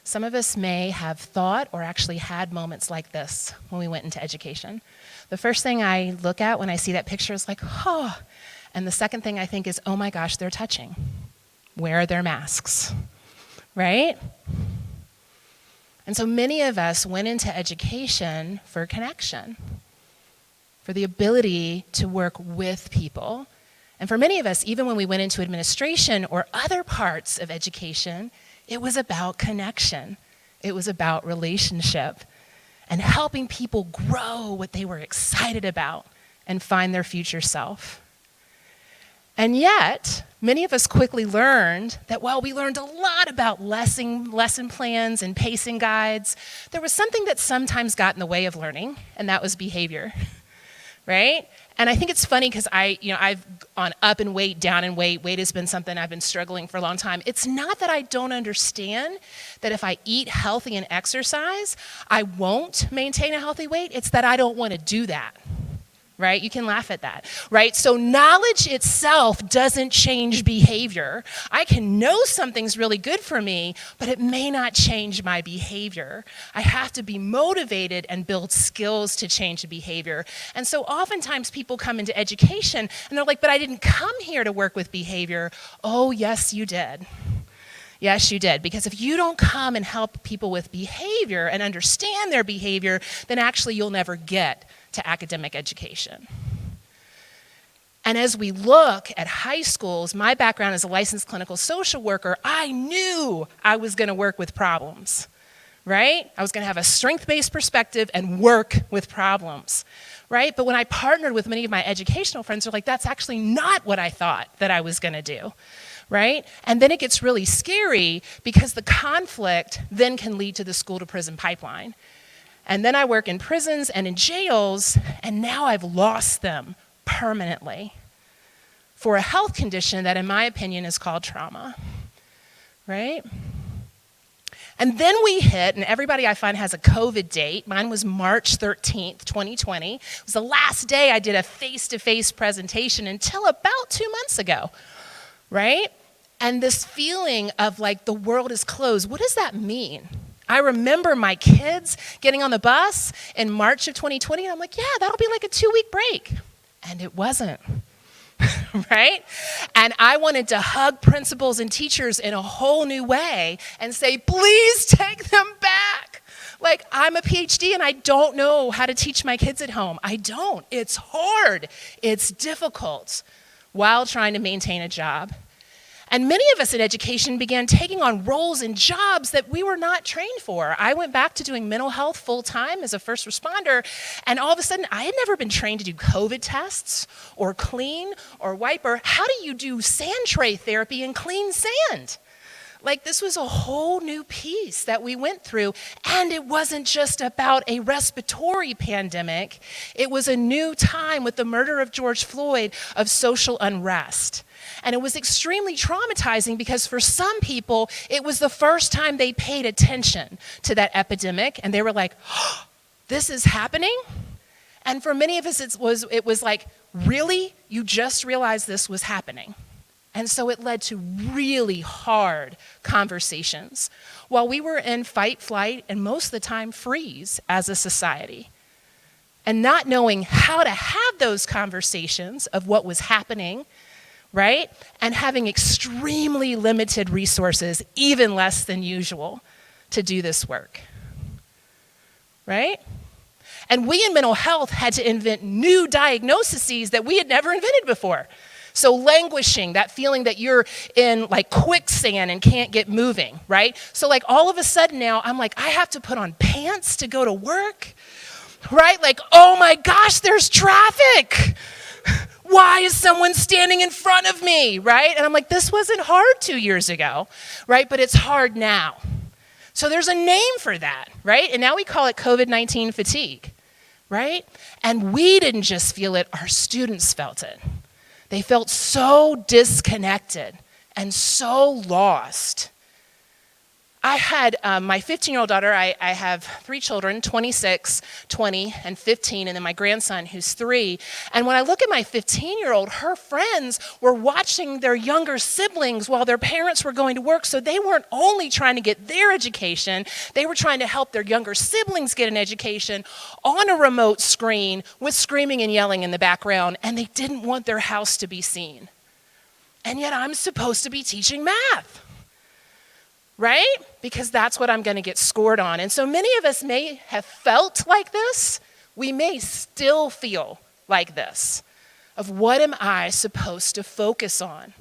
Some of us may have thought or actually had moments like this when we went into education. The first thing I look at when I see that picture is like, oh. And the second thing I think is, oh my gosh, they're touching. Where are their masks? Right? And so many of us went into education for connection, for the ability to work with people. And for many of us, even when we went into administration or other parts of education, it was about connection. It was about relationship and helping people grow what they were excited about and find their future self. And yet, many of us quickly learned that while we learned a lot about lesson plans and pacing guides, there was something that sometimes got in the way of learning, and that was behavior, right? And I think it's funny because I've gone up in weight, down in weight. Weight has been something I've been struggling for a long time. It's not that I don't understand that if I eat healthy and exercise, I won't maintain a healthy weight. It's that I don't want to do that. Right? You can laugh at that, right? So knowledge itself doesn't change behavior. I can know something's really good for me, but it may not change my behavior. I have to be motivated and build skills to change the behavior. And so oftentimes people come into education and they're like, but I didn't come here to work with behavior. Oh, yes, you did. Yes, you did. Because if you don't come and help people with behavior and understand their behavior, then actually you'll never get to academic education. And as we look at high schools, my background as a licensed clinical social worker, I knew I was going to work with problems, right? I was going to have a strength-based perspective and work with problems, right? But when I partnered with many of my educational friends, they're like, that's actually not what I thought that I was going to do, right? And then it gets really scary because the conflict then can lead to the school-to-prison pipeline. And then I work in prisons and in jails, and now I've lost them permanently for a health condition that, in my opinion, is called trauma, right? And then we hit, and everybody I find has a COVID date. Mine was March 13th, 2020. It was the last day I did a face-to-face presentation until about 2 months ago, right? And this feeling of like the world is closed, what does that mean? I remember my kids getting on the bus in March of 2020, and I'm like, yeah, that'll be like a 2-week break. And it wasn't, right? And I wanted to hug principals and teachers in a whole new way and say, please take them back. Like, I'm a PhD and I don't know how to teach my kids at home. I don't. It's hard. It's difficult while trying to maintain a job. And many of us in education began taking on roles and jobs that we were not trained for. I went back to doing mental health full-time as a first responder, and all of a sudden, I had never been trained to do COVID tests or clean or wiper. How do you do sand tray therapy and clean sand? Like, this was a whole new piece that we went through, and it wasn't just about a respiratory pandemic. It was a new time with the murder of George Floyd of social unrest. And it was extremely traumatizing because for some people, it was the first time they paid attention to that epidemic, and they were like, oh, this is happening? And for many of us, it was like, really? You just realized this was happening? And so it led to really hard conversations while we were in fight, flight, and most of the time freeze as a society. And not knowing how to have those conversations of what was happening, right? And having extremely limited resources, even less than usual, to do this work, right? And we in mental health had to invent new diagnoses that we had never invented before. So languishing, that feeling that you're in like quicksand and can't get moving, right? So like all of a sudden now, I'm like, I have to put on pants to go to work, right? Like, oh my gosh, there's traffic. Why is someone standing in front of me, right? And I'm like, this wasn't hard 2 years ago, right? But it's hard now. So there's a name for that, right? And now we call it COVID-19 fatigue, right? And we didn't just feel it, our students felt it. They felt so disconnected and so lost. I had my 15-year-old daughter, I have 3 children, 26, 20, and 15, and then my grandson who's 3. And when I look at my 15-year-old, her friends were watching their younger siblings while their parents were going to work, so they weren't only trying to get their education, they were trying to help their younger siblings get an education on a remote screen with screaming and yelling in the background, and they didn't want their house to be seen. And yet I'm supposed to be teaching math. Right? Because that's what I'm going to get scored on. And so many of us may have felt like this. We may still feel like this, of what am I supposed to focus on?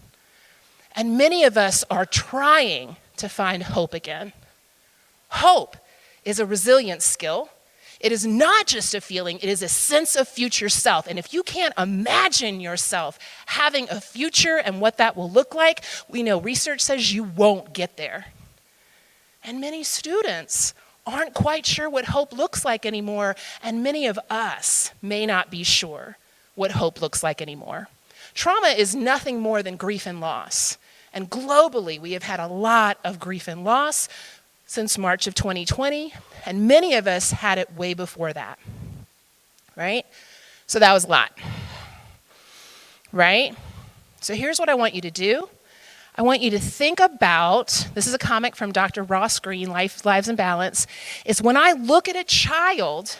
And many of us are trying to find hope again. Hope is a resilience skill. It is not just a feeling, it is a sense of future self. And if you can't imagine yourself having a future and what that will look like, we know research says you won't get there. And many students aren't quite sure what hope looks like anymore, and many of us may not be sure what hope looks like anymore. Trauma is nothing more than grief and loss. And globally, we have had a lot of grief and loss since March of 2020, and many of us had it way before that, right? So that was a lot, right? So here's what I want you to do. I want you to think about, this is a comic from Dr. Ross Greene, Lives in Balance, is when I look at a child,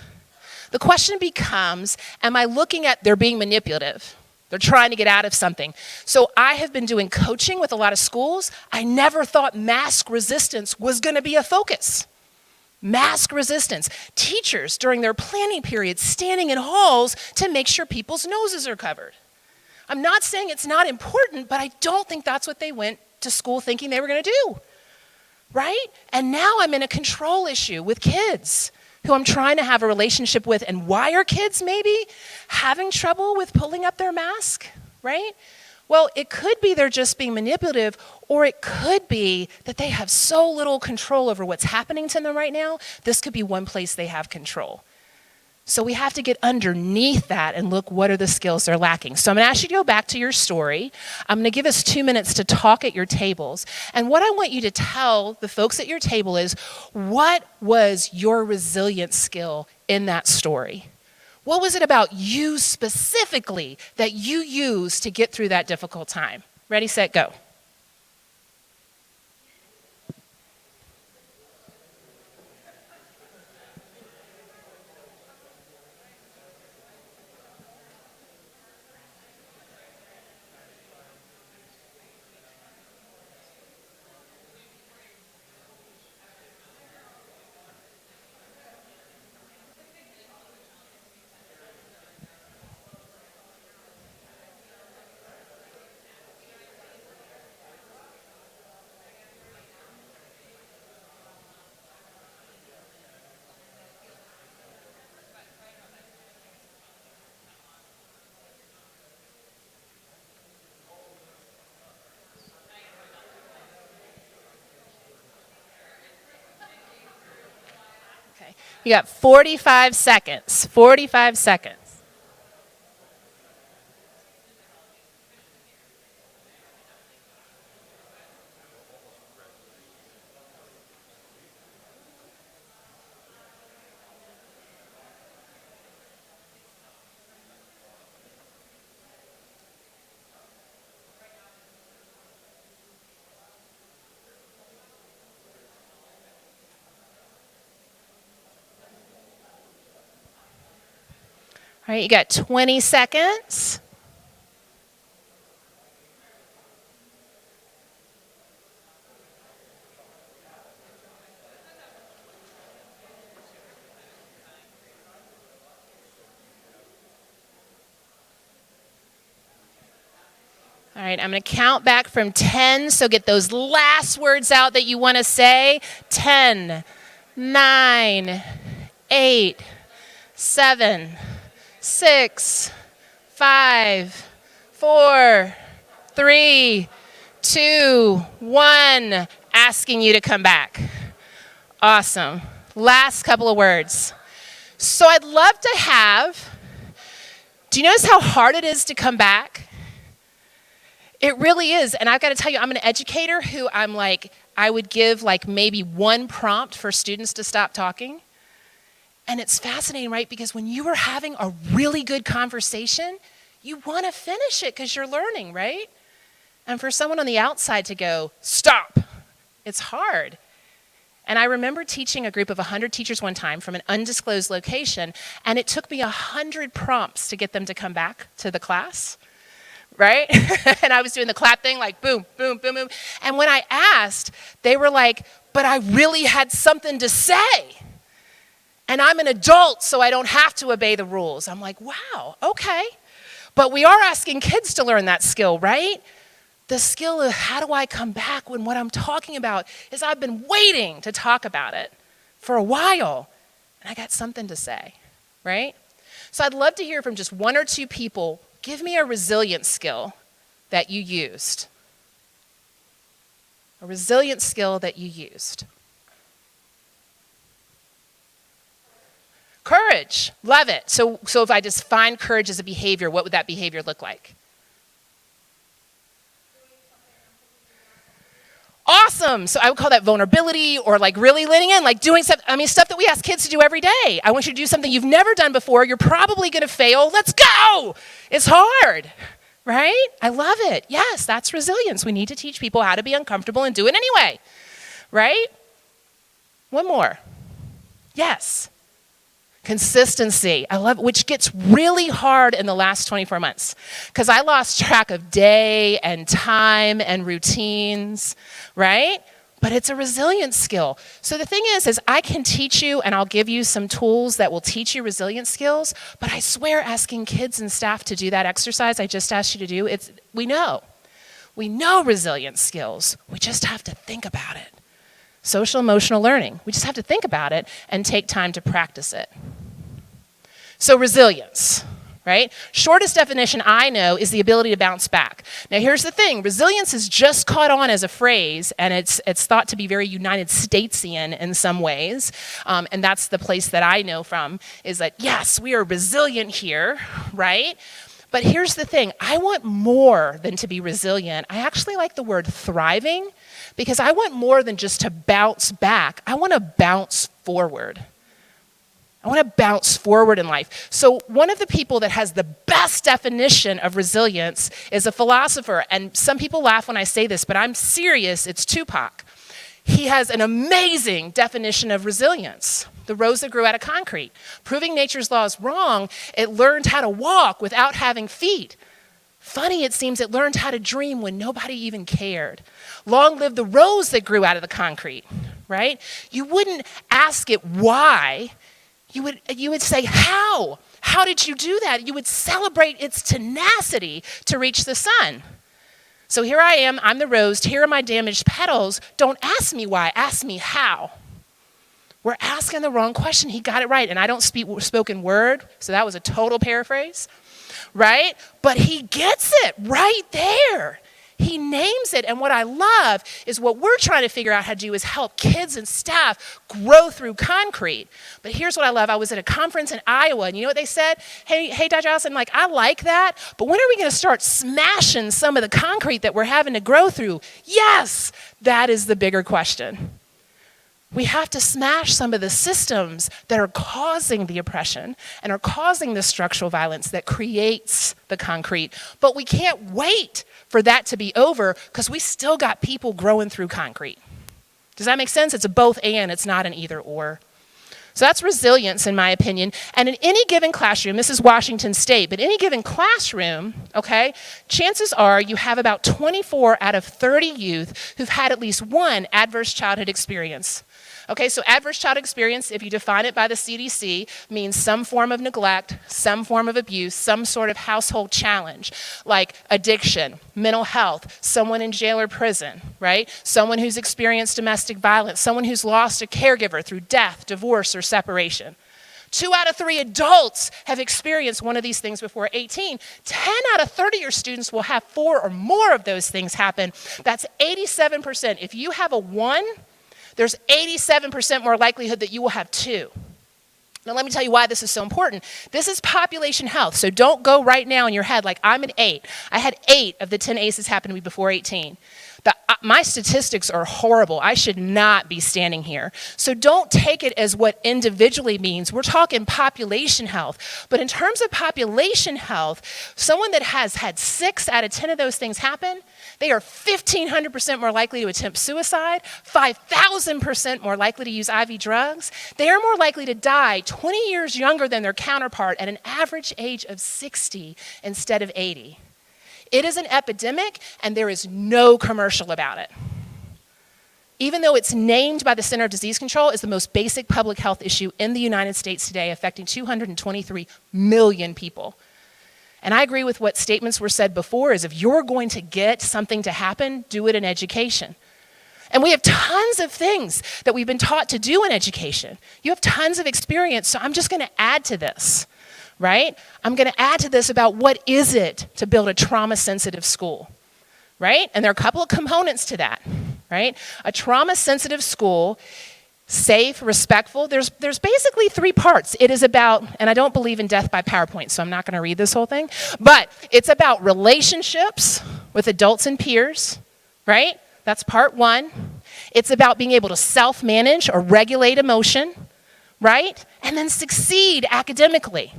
the question becomes, am I looking at they're being manipulative? They're trying to get out of something. So I have been doing coaching with a lot of schools. I never thought mask resistance was going to be a focus. Mask resistance. Teachers during their planning period standing in halls to make sure people's noses are covered. I'm not saying it's not important, but I don't think that's what they went to school thinking they were going to do, right? And now I'm in a control issue with kids who I'm trying to have a relationship with. And why are kids maybe having trouble with pulling up their mask, right? Well, it could be they're just being manipulative, or it could be that they have so little control over what's happening to them right now. This could be one place they have control. So we have to get underneath that and look, what are the skills they're lacking? So I'm going to ask you to go back to your story. I'm going to give us 2 minutes to talk at your tables. And what I want you to tell the folks at your table is, what was your resilience skill in that story? What was it about you specifically that you used to get through that difficult time? Ready, set, go. Okay. You got 45 seconds. 45 seconds. All right, you got 20 seconds. All right, I'm going to count back from 10, so get those last words out that you want to say. 10, 9, 8, 7, 6, 5, 4, 3, 2, 1. Asking you to come back. Awesome. Last couple of words. So I'd love to have, do you notice how hard it is to come back? It really is. And I've got to tell you, I'm an educator who I would give maybe one prompt for students to stop talking. And it's fascinating, right? Because when you are having a really good conversation, you want to finish it because you're learning, right? And for someone on the outside to go, stop, it's hard. And I remember teaching a group of 100 teachers one time from an undisclosed location, and it took me 100 prompts to get them to come back to the class, right? And I was doing the clap thing, like boom, boom, boom, boom. And when I asked, they were like, but I really had something to say. And I'm an adult, so I don't have to obey the rules. I'm like, wow, okay. But we are asking kids to learn that skill, right? The skill of how do I come back when what I'm talking about is I've been waiting to talk about it for a while, and I got something to say, right? So I'd love to hear from just one or two people. Give me a resilience skill that you used. A resilience skill that you used. Courage, love it. So if I define courage as a behavior, what would that behavior look like? Awesome. So I would call that vulnerability, or really leaning in, doing stuff that we ask kids to do every day. I want you to do something you've never done before. You're probably going to fail. Let's go. It's hard, right? I love it. Yes, that's resilience. We need to teach people how to be uncomfortable and do it anyway, right? One more. Yes. Consistency. I love it, which gets really hard in the last 24 months because I lost track of day and time and routines, right? But it's a resilience skill. So the thing is I can teach you and I'll give you some tools that will teach you resilience skills, but I swear asking kids and staff to do that exercise I just asked you to do, we know resilience skills. We just have to think about it. Social emotional learning. We just have to think about it and take time to practice it. So resilience, right? Shortest definition I know is the ability to bounce back. Now here's the thing, resilience is just caught on as a phrase, and it's thought to be very United Statesian in some ways, and that's the place that I know from, is that yes, we are resilient here, right? But here's the thing, I want more than to be resilient. I actually like the word thriving, because I want more than just to bounce back. I want to bounce forward. I want to bounce forward in life. So one of the people that has the best definition of resilience is a philosopher. And some people laugh when I say this, but I'm serious. It's Tupac. He has an amazing definition of resilience. The rose that grew out of concrete. Proving nature's laws wrong, it learned how to walk without having feet. Funny, it seems it learned how to dream when nobody even cared. Long live the rose that grew out of the concrete, right? You wouldn't ask it why. You would say, how? How did you do that? You would celebrate its tenacity to reach the sun. So here I am, I'm the rose, here are my damaged petals. Don't ask me why, ask me how. We're asking the wrong question. He got it right. And I don't speak spoken word, so that was a total paraphrase, right? But he gets it right there. He names it, and what I love is what we're trying to figure out how to do is help kids and staff grow through concrete. But here's what I love. I was at a conference in Iowa, and you know what they said? Hey, Dr. Allison, I like that, but when are we going to start smashing some of the concrete that we're having to grow through? Yes, that is the bigger question. We have to smash some of the systems that are causing the oppression and are causing the structural violence that creates the concrete. But we can't wait for that to be over because we still got people growing through concrete. Does that make sense? It's a both and, it's not an either or. So that's resilience in my opinion. And in any given classroom, this is Washington State, but any given classroom, okay, chances are you have about 24 out of 30 youth who've had at least one adverse childhood experience. Okay, so adverse childhood experience, if you define it by the CDC, means some form of neglect, some form of abuse, some sort of household challenge, like addiction, mental health, someone in jail or prison, right? Someone who's experienced domestic violence, someone who's lost a caregiver through death, divorce, or separation. 2 out of 3 adults have experienced one of these things before 18. 10 out of 30 of your students will have 4 or more of those things happen. That's 87%. If you have a 1, there's 87% more likelihood that you will have 2. Now, let me tell you why this is so important. This is population health, so don't go right now in your head like, I'm an 8. I had 8 of the 10 ACEs happen to me before 18. My statistics are horrible. I should not be standing here. So don't take it as what individually means. We're talking population health. But in terms of population health, someone that has had 6 out of 10 of those things happen, they are 1,500% more likely to attempt suicide, 5,000% more likely to use IV drugs. They are more likely to die 20 years younger than their counterpart at an average age of 60 instead of 80. It is an epidemic, and there is no commercial about it. Even though it's named by the Center of Disease Control as the most basic public health issue in the United States today, affecting 223 million people. And I agree with what statements were said before, is if you're going to get something to happen, do it in education. And we have tons of things that we've been taught to do in education. You have tons of experience, so I'm just going to add to this. Right? I'm going to add to this about what is it to build a trauma-sensitive school, right? And there are a couple of components to that, right? A trauma-sensitive school, safe, respectful, there's basically 3 parts. It is about, and I don't believe in death by PowerPoint, so I'm not going to read this whole thing, but it's about relationships with adults and peers, right? That's part 1. It's about being able to self-manage or regulate emotion, right? And then succeed academically.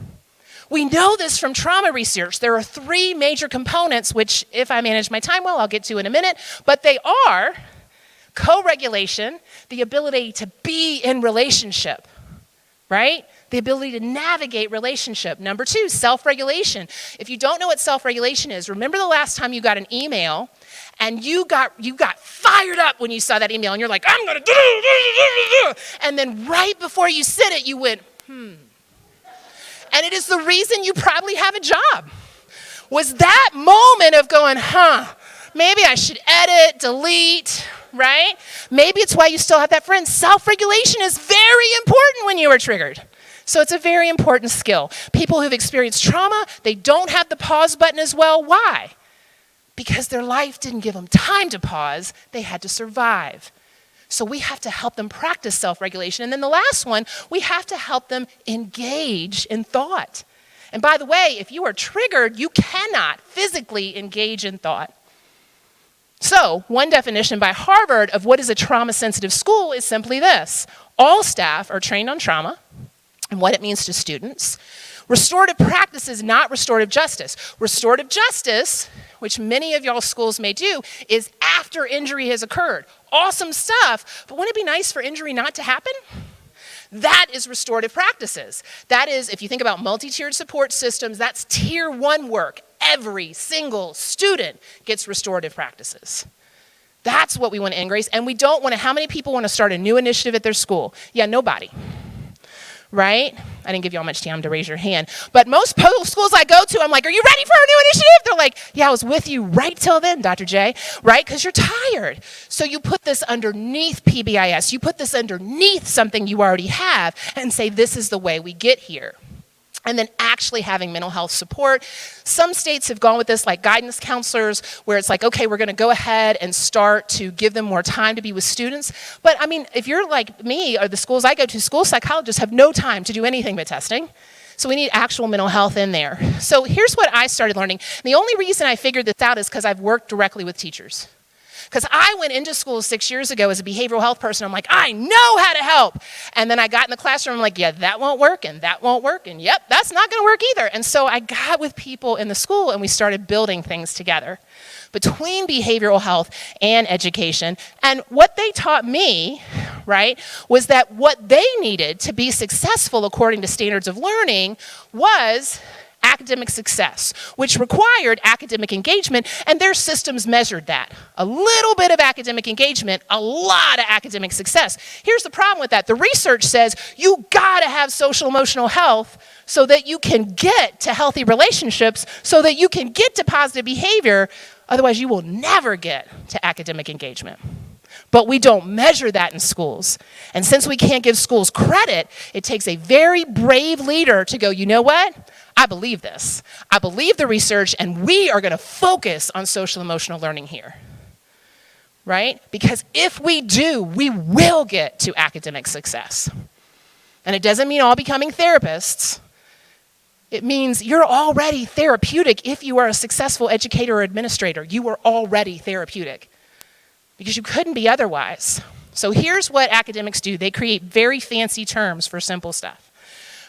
We know this from trauma research. There are 3 major components, which if I manage my time well, I'll get to in a minute, but they are co-regulation, the ability to be in relationship, right? The ability to navigate relationship. Number 2, self-regulation. If you don't know what self-regulation is, remember the last time you got an email and you got fired up when you saw that email and you're like, I'm gonna do, and then right before you said it, you went, And it is the reason you probably have a job. Was that moment of going, maybe I should edit, delete, right? Maybe it's why you still have that friend. Self-regulation is very important when you are triggered. So it's a very important skill. People who've experienced trauma, they don't have the pause button as well. Why? Because their life didn't give them time to pause. They had to survive. So we have to help them practice self-regulation. And then the last one, we have to help them engage in thought. And by the way, if you are triggered, you cannot physically engage in thought. So one definition by Harvard of what is a trauma-sensitive school is simply this. All staff are trained on trauma and what it means to students. Restorative practice is not restorative justice. Restorative justice, which many of y'all schools may do, is after injury has occurred. Awesome stuff, but wouldn't it be nice for injury not to happen? That is restorative practices. That is, if you think about multi-tiered support systems, that's tier 1 work. Every single student gets restorative practices. That's what we want to embrace, and we don't want to, how many people want to start a new initiative at their school? Yeah, nobody. Right? I didn't give you all much time to raise your hand. But most schools I go to, I'm like, are you ready for a new initiative? They're like, yeah, I was with you right till then, Dr. J, right? Because you're tired. So you put this underneath PBIS. You put this underneath something you already have and say, this is the way we get here. And then actually having mental health support. Some states have gone with this, like guidance counselors, where it's like, okay, we're going to go ahead and start to give them more time to be with students. But I mean, if you're like me or the schools I go to, school psychologists have no time to do anything but testing. So we need actual mental health in there. So here's what I started learning. The only reason I figured this out is because I've worked directly with teachers. Because I went into school 6 years ago as a behavioral health person. I'm like, I know how to help. And then I got in the classroom, I'm like, yeah, that won't work, and that won't work, and yep, that's not going to work either. And so I got with people in the school, and we started building things together between behavioral health and education. And what they taught me, right, was that what they needed to be successful according to standards of learning was academic success, which required academic engagement, and their systems measured that. A little bit of academic engagement, a lot of academic success. Here's the problem with that. The research says you gotta have social emotional health so that you can get to healthy relationships, so that you can get to positive behavior. Otherwise, you will never get to academic engagement. But we don't measure that in schools. And since we can't give schools credit, it takes a very brave leader to go, you know what? I believe this. I believe the research, and we are going to focus on social emotional learning here. Right? Because if we do, we will get to academic success. And it doesn't mean all becoming therapists. It means you're already therapeutic if you are a successful educator or administrator. You are already therapeutic because you couldn't be otherwise. So here's what academics do. They create very fancy terms for simple stuff,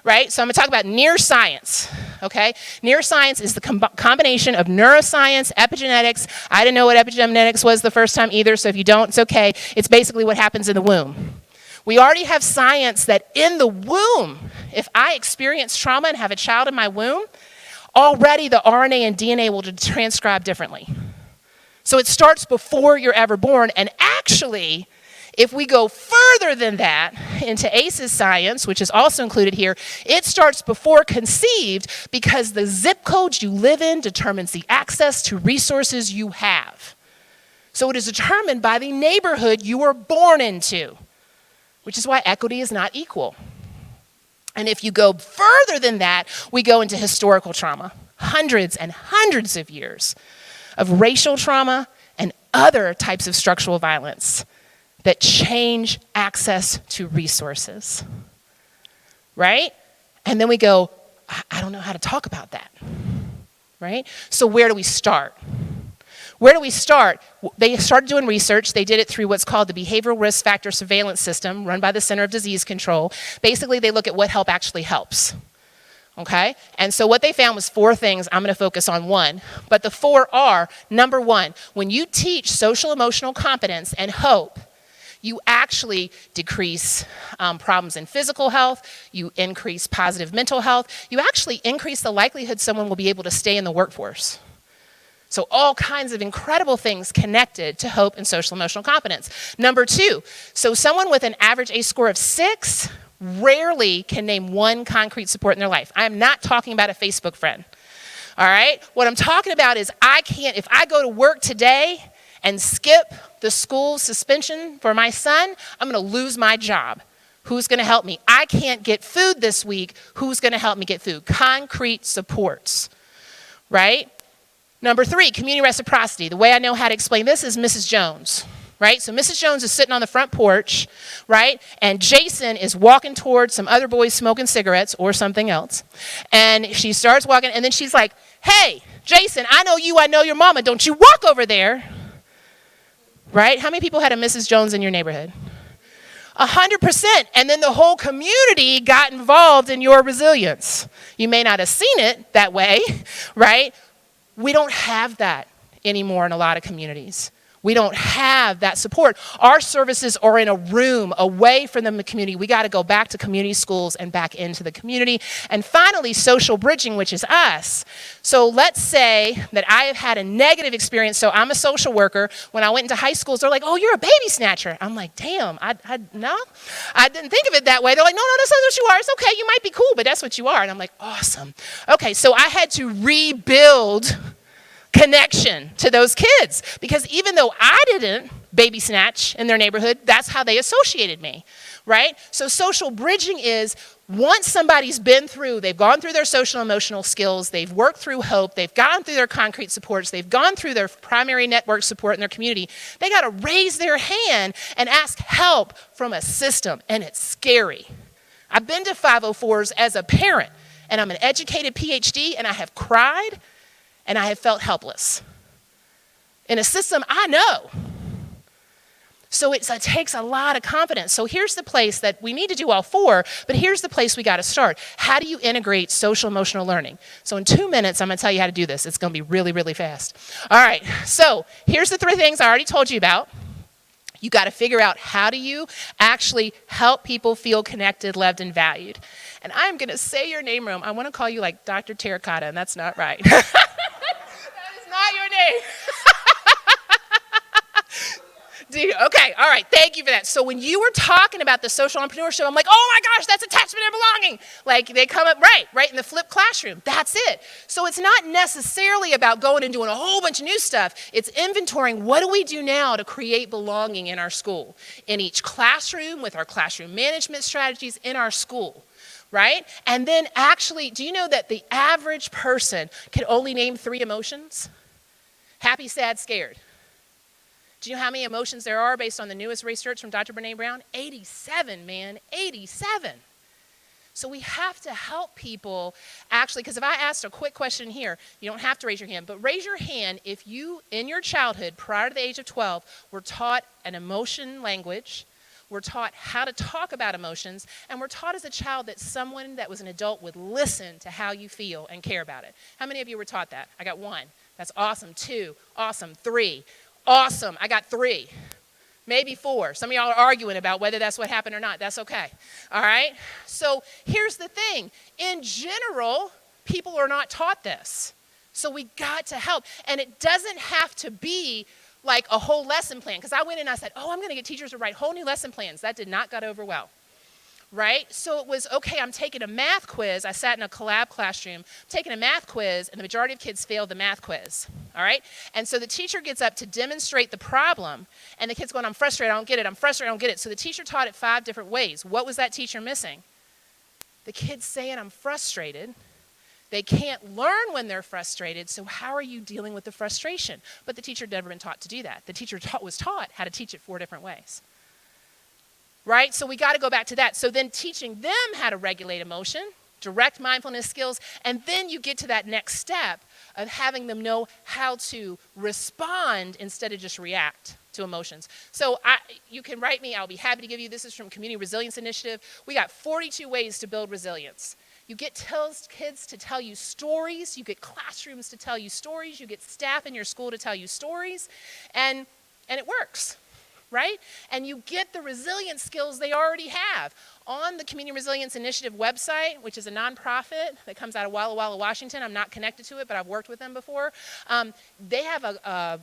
right? So I'm going to talk about neuroscience, okay? Neuroscience is the combination of neuroscience, epigenetics. I didn't know what epigenetics was the first time either, so if you don't, it's okay. It's basically what happens in the womb. We already have science that in the womb, if I experience trauma and have a child in my womb, already the RNA and DNA will transcribe differently. So it starts before you're ever born, and actually, if we go further than that into ACEs science, which is also included here, it starts before conceived because the zip code you live in determines the access to resources you have. So it is determined by the neighborhood you were born into, which is why equity is not equal. And if you go further than that, we go into historical trauma, hundreds and hundreds of years of racial trauma and other types of structural violence that change access to resources, right? And then we go, I don't know how to talk about that, right? So where do we start? Where do we start? They started doing research. They did it through what's called the Behavioral Risk Factor Surveillance System run by the Center of Disease Control. Basically, they look at what help actually helps, okay? And so what they found was 4 things. I'm going to focus on 1. But the 4 are, number 1, when you teach social emotional competence and hope, you actually decrease problems in physical health, you increase positive mental health, you actually increase the likelihood someone will be able to stay in the workforce. So all kinds of incredible things connected to hope and social emotional competence. Number 2, so someone with an average ACE score of 6 rarely can name 1 concrete support in their life. I am not talking about a Facebook friend, all right? What I'm talking about is if I go to work today and skip the school suspension for my son, I'm going to lose my job. Who's going to help me? I can't get food this week. Who's going to help me get food? Concrete supports, right? Number 3, community reciprocity. The way I know how to explain this is Mrs. Jones, right? So Mrs. Jones is sitting on the front porch, right? And Jason is walking towards some other boys smoking cigarettes or something else. And she starts walking, and then she's like, hey, Jason, I know you, I know your mama. Don't you walk over there. Right? How many people had a Mrs. Jones in your neighborhood? 100%. And then the whole community got involved in your resilience. You may not have seen it that way, right? We don't have that anymore in a lot of communities. We don't have that support. Our services are in a room away from the community. We got to go back to community schools and back into the community. And finally, social bridging, which is us. So let's say that I have had a negative experience. So I'm a social worker. When I went into high schools, they're like, oh, you're a baby snatcher. I'm like, damn, no, I didn't think of it that way. They're like, no, that's not what you are. It's okay. You might be cool, but that's what you are. And I'm like, awesome. Okay, so I had to rebuild connection to those kids because even though I didn't baby snatch in their neighborhood, that's how they associated me, right? So social bridging is once somebody's been through, they've gone through their social emotional skills, they've worked through hope, they've gone through their concrete supports, they've gone through their primary network support in their community, they got to raise their hand and ask help from a system, and it's scary. I've been to 504s as a parent, and I'm an educated PhD, and I have cried and I have felt helpless in a system I know. So it takes a lot of confidence. So here's the place that we need to do all 4, but here's the place we got to start. How do you integrate social emotional learning? So in 2 minutes, I'm going to tell you how to do this. It's going to be really, really fast. All right, so here's the 3 things I already told you about. You got to figure out how do you actually help people feel connected, loved, and valued. And I'm going to say your name wrong. I want to call you like Dr. Terracotta, and that's not right. That is not your name. Okay, all right, thank you for that. So when you were talking about the social entrepreneurship, I'm like, oh my gosh, that's attachment and belonging. Like they come up right in the flipped classroom. That's it. So it's not necessarily about going and doing a whole bunch of new stuff. It's inventorying what do we do now to create belonging in our school, in each classroom, with our classroom management strategies in our school, right? And then actually, do you know that the average person can only name 3 emotions? Happy, sad, scared. Do you know how many emotions there are based on the newest research from Dr. Brene Brown? 87, man, 87. So we have to help people actually, because if I asked a quick question here, you don't have to raise your hand, but raise your hand if you, in your childhood, prior to the age of 12, were taught an emotion language, were taught how to talk about emotions, and were taught as a child that someone that was an adult would listen to how you feel and care about it. How many of you were taught that? I got 1. That's awesome. 2. Awesome. 3. Awesome. I got 3. Maybe 4. Some of y'all are arguing about whether that's what happened or not. That's okay. All right? So here's the thing. In general, people are not taught this. So we got to help. And it doesn't have to be like a whole lesson plan. Because I went in and I said, I'm going to get teachers to write whole new lesson plans. That did not go over well. Right? So it was, okay, I'm taking a math quiz. I sat in a collab classroom, taking a math quiz, and the majority of kids failed the math quiz. All right? And so the teacher gets up to demonstrate the problem, and the kid's going, I'm frustrated, I don't get it, I'm frustrated, I don't get it. So the teacher taught it 5 different ways. What was that teacher missing? The kid's saying, I'm frustrated. They can't learn when they're frustrated, so how are you dealing with the frustration? But the teacher had never been taught to do that. The teacher was taught how to teach it 4 different ways. Right? So we got to go back to that. So then teaching them how to regulate emotion, direct mindfulness skills, and then you get to that next step of having them know how to respond instead of just react to emotions. So you can write me. I'll be happy to give you. This is from Community Resilience Initiative. We got 42 ways to build resilience. You get kids to tell you stories. You get classrooms to tell you stories. You get staff in your school to tell you stories. And it works. Right? And you get the resilience skills they already have. On the Community Resilience Initiative website, which is a nonprofit that comes out of Walla Walla, Washington, I'm not connected to it, but I've worked with them before. They have a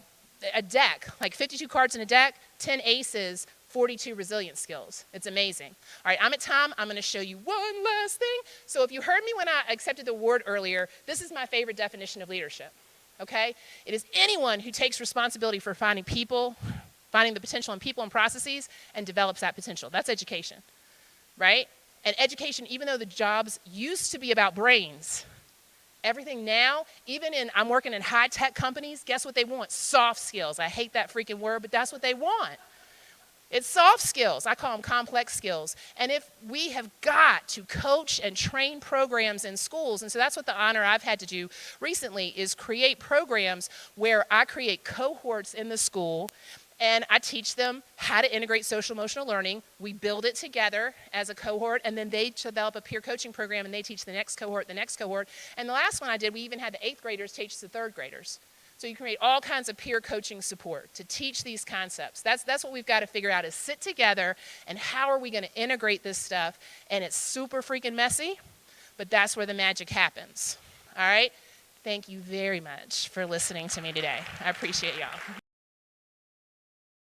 deck, like 52 cards in a deck, 10 ACEs, 42 resilience skills. It's amazing. All right, I'm at time. I'm going to show you one last thing. So if you heard me when I accepted the award earlier, this is my favorite definition of leadership. Okay? It is anyone who takes responsibility for finding the potential in people and processes, and develops that potential. That's education, right? And education, even though the jobs used to be about brains, everything now, I'm working in high-tech companies, guess what they want? Soft skills. I hate that freaking word, but that's what they want. It's soft skills. I call them complex skills. And if we have got to coach and train programs in schools, and so that's what the honor I've had to do recently is create programs where I create cohorts in the school, and I teach them how to integrate social emotional learning. We build it together as a cohort, and then they develop a peer coaching program, and they teach the next cohort, the next cohort. And the last one I did, we even had the 8th graders teach the 3rd graders. So you create all kinds of peer coaching support to teach these concepts. That's what we've got to figure out is sit together, and how are we going to integrate this stuff? And it's super freaking messy, but that's where the magic happens. All right? Thank you very much for listening to me today. I appreciate y'all.